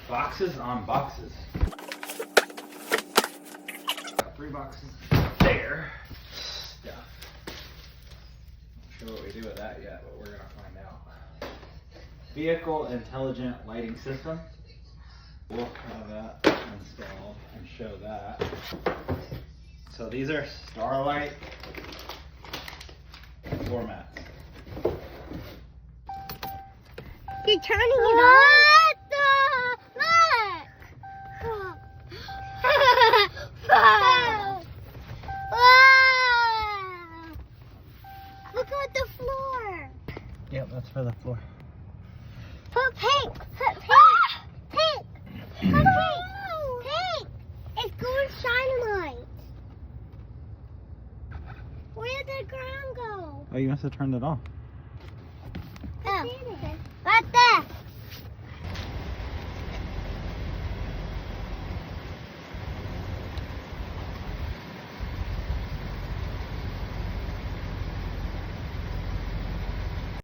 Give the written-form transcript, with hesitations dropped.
Boxes on boxes. Got 3 boxes there. Stuff. Not sure what we do with that yet, but we're gonna find out. Vehicle intelligent lighting system. We'll have that installed and show that. So these are Starlight floor mats. You're turning it on? Look at the floor. Yep, that's for the floor. Put pink. Put pink. Pink. Put pink. Pink. It's going shine light. Where did the ground go? Oh, you must have turned it off.